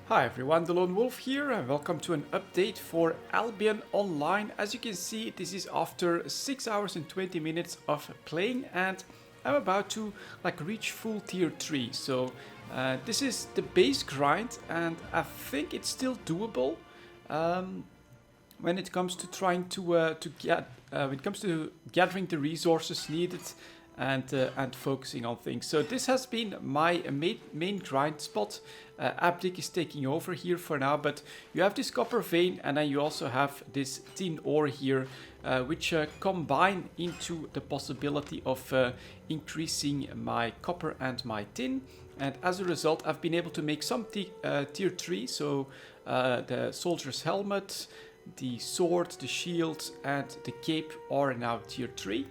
Hi everyone, delonewolf here and welcome to an update for Albion Online. As you can see, this is after 6 hours and 20 minutes of playing and I'm about to reach full tier 3. So this is the base grind and I think it's still doable when it comes to trying to get when it comes to gathering the resources needed and focusing on things. So this has been my main grind spot. Abdic is taking over here for now, but you have this copper vein and then you also have this tin ore here, which combine into the possibility of increasing my copper and my tin. And as a result, I've been able to make some tier 3, so the soldier's helmet, the sword, the shield and the cape are now tier 3.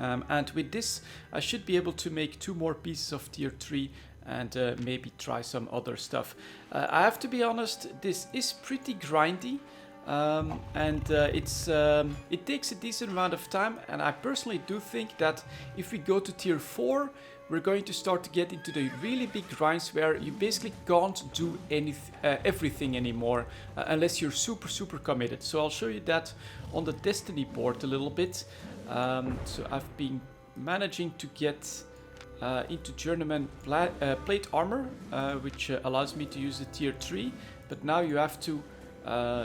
And with this, I should be able to make 2 more pieces of tier 3 and maybe try some other stuff. I have to be honest, this is pretty grindy and it takes a decent amount of time, and I personally do think that if we go to tier 4, we're going to start to get into the really big grinds where you basically can't do everything anymore unless you're super committed. So I'll show you that on the Destiny board a little bit. So I've been managing to get into journeyman plate armor, which allows me to use the tier 3, but now you have to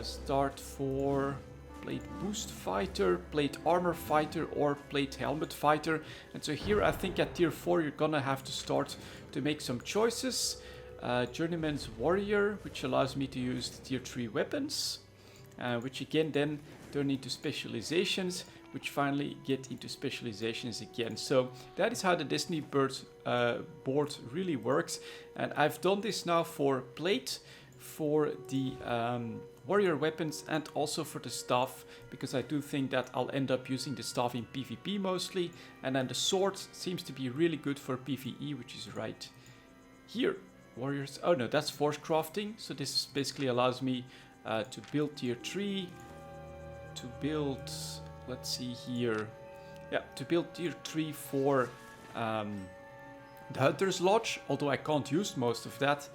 start for plate boost fighter, plate armor fighter or plate helmet fighter. And so here I think at tier 4 you're gonna have to start to make some choices. Journeyman's warrior, which allows me to use the tier 3 weapons, which again then turn into specializations, which finally get into specializations again. So that is how the Destiny board really works. And I've done this now for plate, for the warrior weapons and also for the staff, because I do think that I'll end up using the staff in PvP mostly. And then the sword seems to be really good for PvE, which is right here. Warriors, oh no, that's force crafting. So this basically allows me to build tier 3, to build, let's see here, yeah, to build tier 3 for the Hunter's Lodge, although I can't use most of that.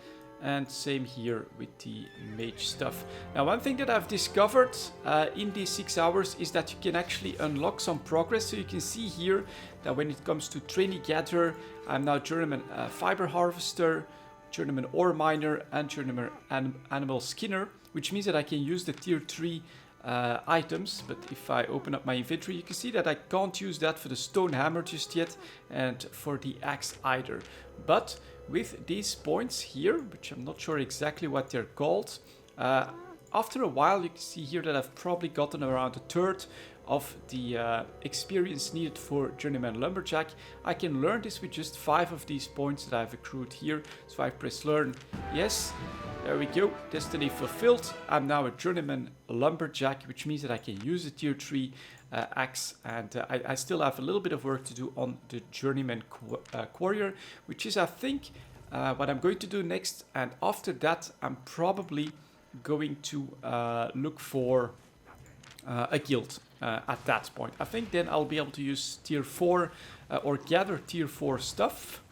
And same here with the mage stuff. Now, one thing that I've discovered in these 6 hours is that you can actually unlock some progress. So you can see here that when it comes to trainee gatherer, I'm now journeyman fiber harvester, journeyman ore miner and journeyman animal skinner, which means that I can use the tier 3 items. But if I open up my inventory, you can see that I can't use that for the stone hammer just yet and for the axe either. But with these points here, which I'm not sure exactly what they're called, after a while you can see here that I've probably gotten around a third of the experience needed for journeyman lumberjack. I can learn this with just 5 of these points that I've accrued here. So I press learn, yes, there we go, destiny fulfilled. I'm now a journeyman lumberjack, which means that I can use the tier 3 axe, and I still have a little bit of work to do on the journeyman warrior, which is I think what I'm going to do next. And after that I'm probably going to look for a guild at that point. I think then I'll be able to use tier 4 or gather tier 4 stuff.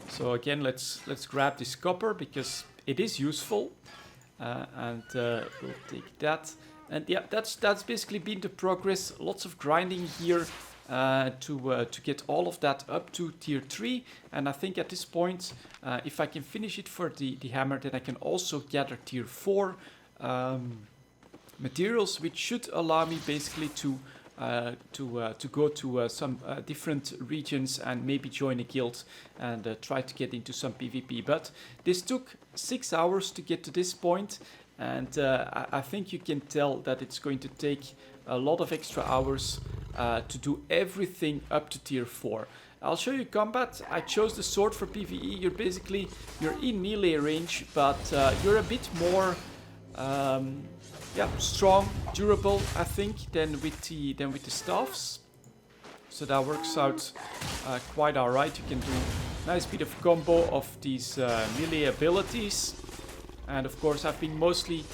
So again, let's grab this copper because it is useful, and we'll take that. And yeah, that's basically been the progress. Lots of grinding here to get all of that up to tier 3. And I think at this point, if I can finish it for the hammer, then I can also gather tier 4 materials, which should allow me basically to go to some different regions and maybe join a guild and try to get into some PvP. But this took 6 hours to get to this point, and I think you can tell that it's going to take a lot of extra hours to do everything up to tier 4. I'll show you combat. I chose the sword for PvE. You're in melee range, but you're a bit more strong, durable, I think, than with the staffs. So that works out quite alright. You can do a nice bit of combo of these melee abilities. And of course I've been mostly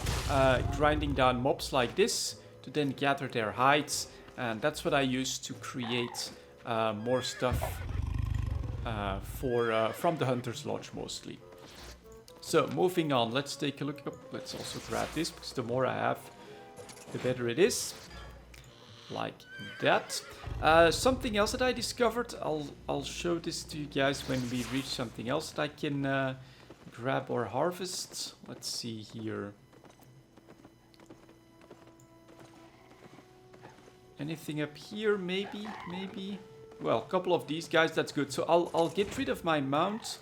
grinding down mobs like this to then gather their hides, and that's what I use to create more stuff from the Hunter's Lodge mostly. So moving on, let's take a look. Oh, let's also grab this, because the more I have, the better it is. Like that. Something else that I discovered, I'll show this to you guys when we reach something else that I can grab or harvest. Let's see here. Anything up here? Maybe. Well, a couple of these guys, that's good. So I'll get rid of my mount.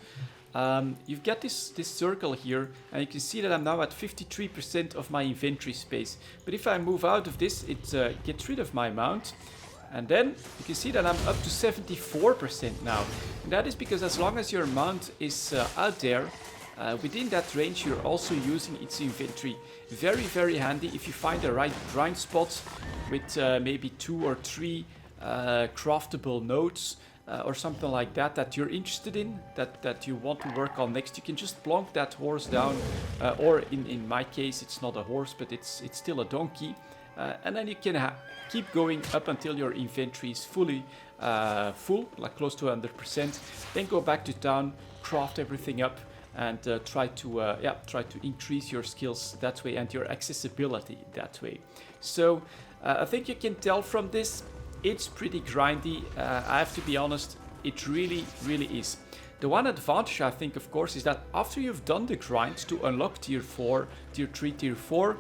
You've got this circle here, and you can see that I'm now at 53% of my inventory space. But if I move out of this, it gets rid of my mount. And then you can see that I'm up to 74% now. And that is because as long as your mount is out there, within that range, you're also using its inventory. Very, very handy if you find the right grind spot with maybe 2 or 3 craftable nodes. Or something like that you're interested in, that you want to work on next. You can just plonk that horse down, or in my case it's not a horse, but it's still a donkey, and then you can keep going up until your inventory is fully full, like close to 100%. Then go back to town, craft everything up, and try to increase your skills that way and your accessibility that way. So I think you can tell from this. It's pretty grindy, I have to be honest, it really, really is. The one advantage, I think, of course, is that after you've done the grind to unlock tier 4, tier 3, tier 4,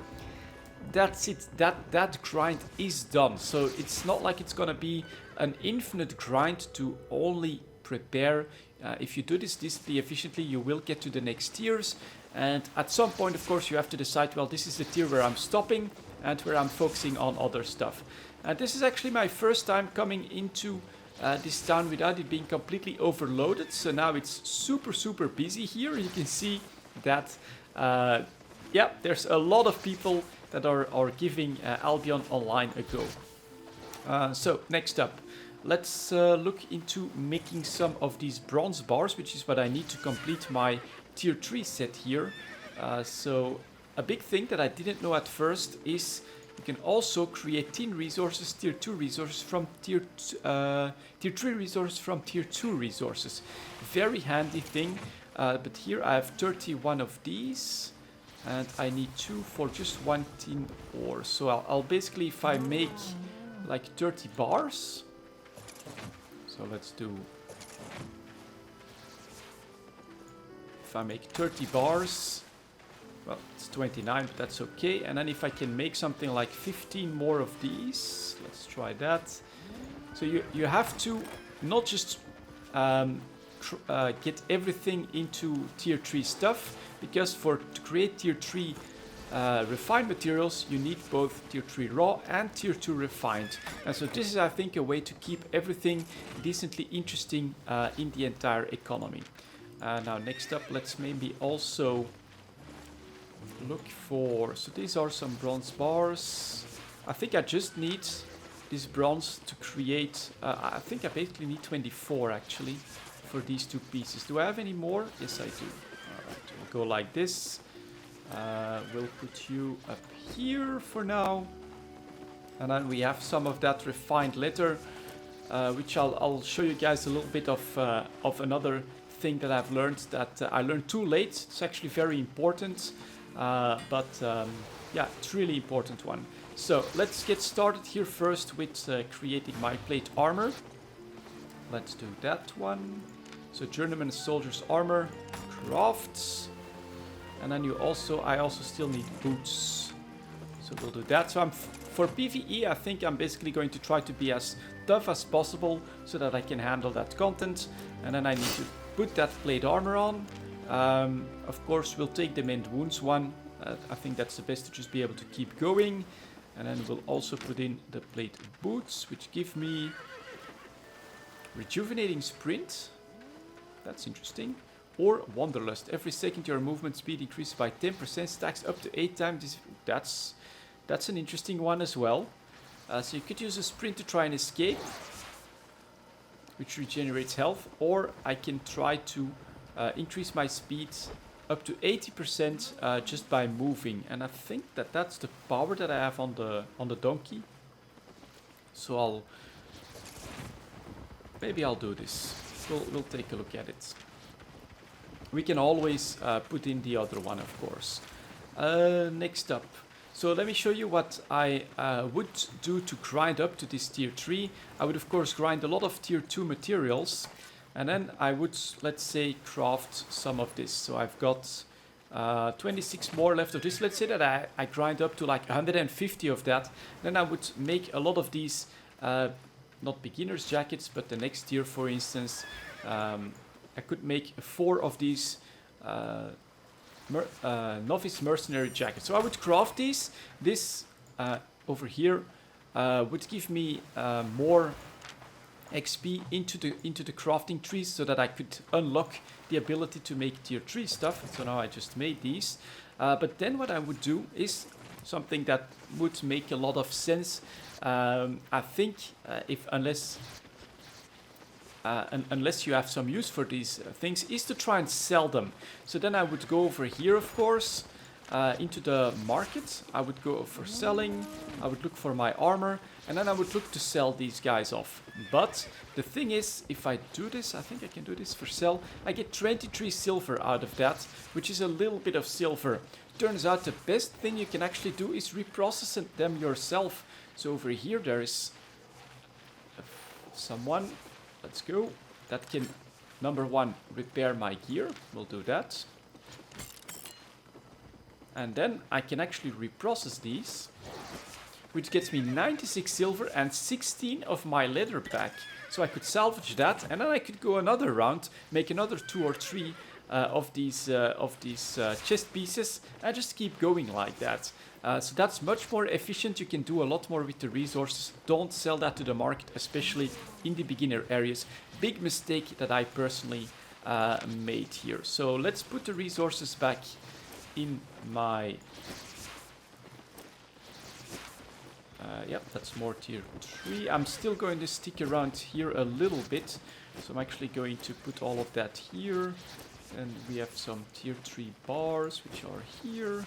that's it, that grind is done. So it's not like it's gonna be an infinite grind to only prepare. If you do this decently efficiently, you will get to the next tiers. And at some point, of course, you have to decide, well, this is the tier where I'm stopping and where I'm focusing on other stuff. And this is actually my first time coming into this town without it being completely overloaded. So now it's super, super busy here. You can see that, there's a lot of people that are giving Albion Online a go. So next up, let's look into making some of these bronze bars, which is what I need to complete my tier 3 set here. So a big thing that I didn't know at first is you can also create tin resources, tier 2 resources from tier 3 resources from tier 2 resources. Very handy thing. But here I have 31 of these, and I need 2 for just 1 tin ore. So I'll basically, if I make like 30 bars, so let's do. If I make 30 bars. Well, it's 29, but that's okay. And then if I can make something like 15 more of these, let's try that. So you have to not just get everything into tier 3 stuff, because to create tier 3 refined materials, you need both tier 3 raw and tier 2 refined. And so this is, I think, a way to keep everything decently interesting in the entire economy. Now next up, let's maybe also look for, so these are some bronze bars. I think I just need this bronze to create, I think I basically need 24 actually for these 2 pieces. Do I have any more? Yes, I do. Alright, we'll go like this. We'll put you up here for now. And then we have some of that refined leather, which I'll show you guys a little bit of another thing that I've learned that I learned too late. It's actually very important. Yeah, it's really important one. So let's get started here first with creating my plate armor. Let's do that one. So journeyman soldier's armor, crafts, and then I also still need boots. So we'll do that. So for PvE, I think I'm basically going to try to be as tough as possible so that I can handle that content. And then I need to put that plate armor on. Of course, we'll take the mend wounds one. I think that's the best to just be able to keep going. And then we'll also put in the plate boots, which give me rejuvenating sprint. That's interesting. Or wanderlust. Every second your movement speed increases by 10%, stacks up to 8 times. That's an interesting one as well. So you could use a sprint to try and escape, which regenerates health, or I can try to increase my speed up to 80% just by moving. And I think that's the power that I have on the donkey. So maybe I'll do this. We'll take a look at it. we can always put in the other one, of course. Next up. So let me show you what I would do to grind up to this tier 3. I would of course grind a lot of tier 2 materials. And then I would, let's say, craft some of this. So I've got 26 more left of this. Let's say that I grind up to like 150 of that. Then I would make a lot of these, not beginner's jackets, but the next tier, for instance. I could make 4 of these novice mercenary jackets. So I would craft these. This over here would give me more XP into the crafting trees, so that I could unlock the ability to make tier 3 stuff. So now I just made these. But then what I would do is something that would make a lot of sense. I think unless you have some use for these things, is to try and sell them. So then I would go over here, of course, into the market. I would go for selling. I would look for my armor, and then I would look to sell these guys off. But the thing is, if I do this, I think I can do this for sell. I get 23 silver out of that, which is a little bit of silver. Turns out the best thing you can actually do is reprocess them yourself. So over here there is someone, let's go, that can, number one, repair my gear. We'll do that. And then I can actually reprocess these, which gets me 96 silver and 16 of my leather back. So I could salvage that, and then I could go another round, make another 2 or 3 of these chest pieces, and just keep going like that. So that's much more efficient. You can do a lot more with the resources. Don't sell that to the market, especially in the beginner areas. Big mistake that I personally made here. So let's put the resources back in my... yep, that's more tier 3. I'm still going to stick around here a little bit. So I'm actually going to put all of that here. And we have some tier 3 bars, which are here.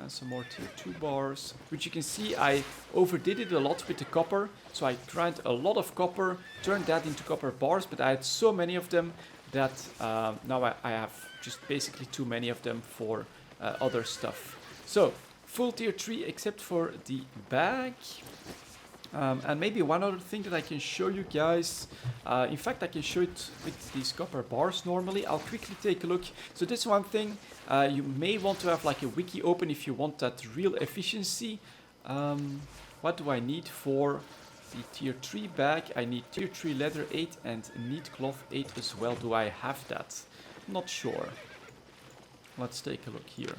And some more tier 2 bars. Which you can see I overdid it a lot with the copper. So I grind a lot of copper, turned that into copper bars. But I had so many of them that now I have just basically too many of them for other stuff. So, full tier 3 except for the bag. And maybe one other thing that I can show you guys. In fact, I can show it with these copper bars normally. I'll quickly take a look. So this one thing, you may want to have like a wiki open if you want that real efficiency. What do I need for the tier 3 bag? I need tier 3 leather 8 and neat cloth 8 as well. Do I have that? Not sure. Let's take a look here.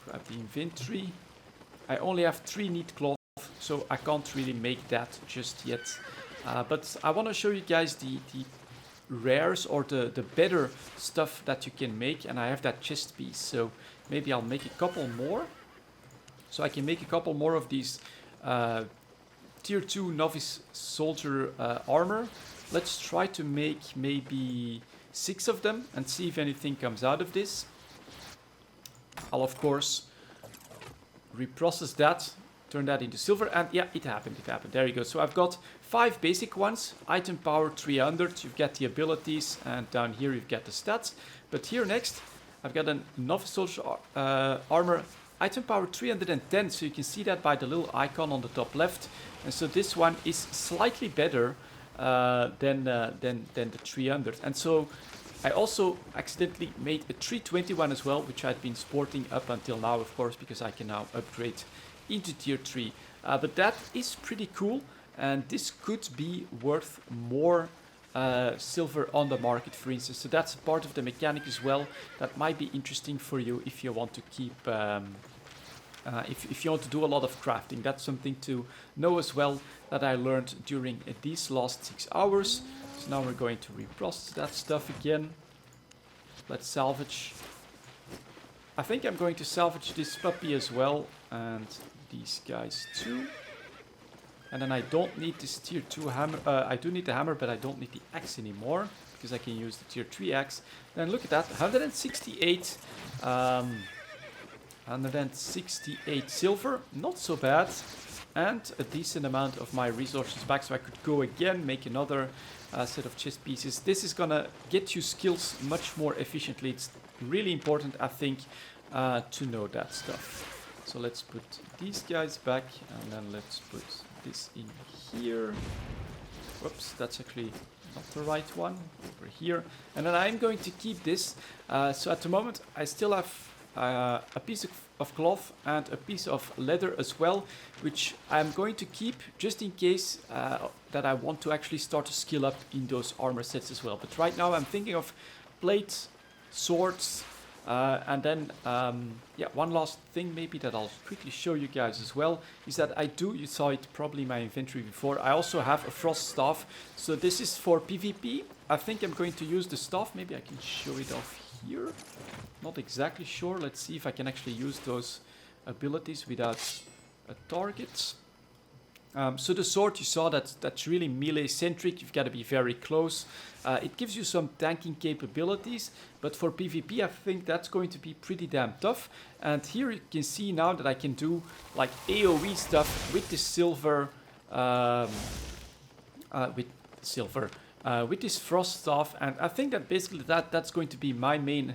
Grab the inventory. I only have 3 neat cloth, so I can't really make that just yet. But I want to show you guys the rares or the better stuff that you can make. And I have that chest piece, so maybe I'll make a couple more. So I can make a couple more of these tier 2 novice soldier armor. Let's try to make maybe 6 of them and see if anything comes out of this. I'll of course reprocess that, turn that into silver, and yeah, it happened, there you go. So I've got 5 basic ones, item power 300, you've got the abilities, and down here you've got the stats. But here next, I've got a novice soldier armor, item power 310, so you can see that by the little icon on the top left. And so this one is slightly better than the 300. And so I also accidentally made a 321 as well, which I'd been sporting up until now, of course, because I can now upgrade into tier 3. But that is pretty cool, and this could be worth more silver on the market, for instance. So that's part of the mechanic as well. That might be interesting for you if you want to keep... if you want to do a lot of crafting. That's something to know as well that I learned during these last 6 hours. So now we're going to reprocess that stuff again. Let's salvage. I think I'm going to salvage this puppy as well, and these guys too. And then I don't need this tier 2 hammer. I do need the hammer, but I don't need the axe anymore, because I can use the tier 3 axe. Then look at that, 168. 168 silver, not so bad. And a decent amount of my resources back, so I could go again, make another set of chest pieces. This is gonna get you skills much more efficiently. It's really important, I think, to know that stuff. So let's put these guys back, and then let's put this in here. Whoops, that's actually not the right one. Over here. And then I'm going to keep this. So at the moment, I still have a piece of cloth and a piece of leather as well, which I'm going to keep just in case that I want to actually start to skill up in those armor sets as well. But right now I'm thinking of plates, swords, and then, yeah, one last thing maybe that I'll quickly show you guys as well is that you saw it probably in my inventory before, I also have a frost staff. So this is for PvP. I think I'm going to use the staff. Maybe I can show it off here. Not exactly sure. Let's see if I can actually use those abilities without a target. So the sword, you saw that's really melee centric. You've got to be very close. It gives you some tanking capabilities, but for PvP I think that's going to be pretty damn tough. And here you can see now that I can do like AoE stuff with this silver, with this frost staff, and I think that basically that's going to be my main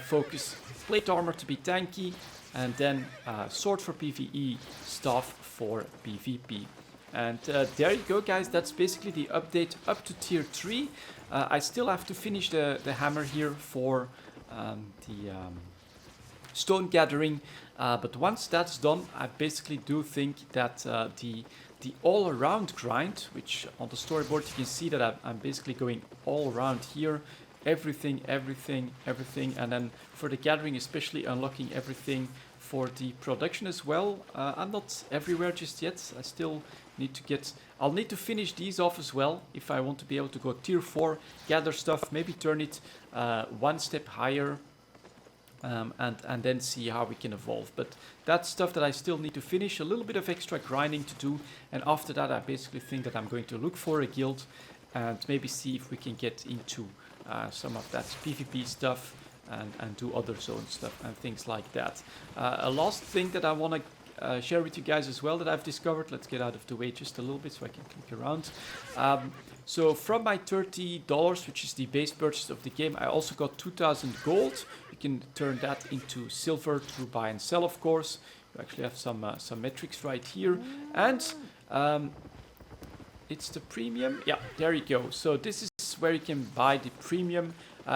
focus. Plate armor to be tanky, and then sword for PvE, staff for PvP. And there you go, guys. That's basically the update up to tier 3. I still have to finish the hammer here for the stone gathering, but once that's done, I basically do think that the all-around grind, which on the storyboard you can see that I'm basically going all around here, everything, and then for the gathering especially unlocking everything for the production as well. I'm not everywhere just yet. I still need to I'll need to finish these off as well if I want to be able to go tier 4, gather stuff, maybe turn it one step higher, and then see how we can evolve. But that's stuff that I still need to finish, a little bit of extra grinding to do, and after that I basically think that I'm going to look for a guild and maybe see if we can get into some of that PvP stuff and do other zone stuff and things like that. A last thing that I want to share with you guys as well that I've discovered. Let's get out of the way just a little bit so I can click around. So from my $30, which is the base purchase of the game, I also got 2,000 gold. You can turn that into silver through buy and sell, of course. You actually have some metrics right here. And it's the premium. Yeah, there you go. So this is where you can buy the premium,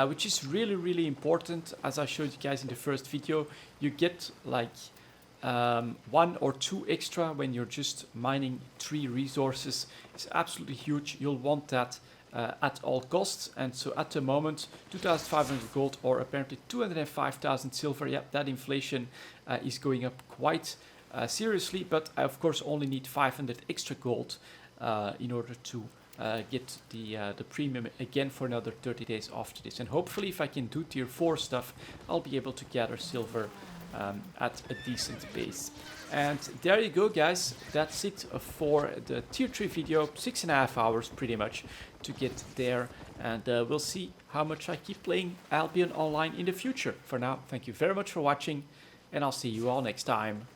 which is really important. As I showed you guys in the first video, you get like 1 or 2 extra when you're just mining 3 resources. It's absolutely huge. You'll want that at all costs. And so at the moment, 2,500 gold or apparently 205,000 silver. Yeah, that inflation is going up quite seriously, but I of course only need 500 extra gold in order to get the premium again for another 30 days after this. And hopefully if I can do tier 4 stuff, I'll be able to gather silver at a decent pace. And there you go, guys. That's it for the tier 3 video. 6.5 hours pretty much to get there, and we'll see how much I keep playing Albion Online in the future. For now, thank you very much for watching, and I'll see you all next time.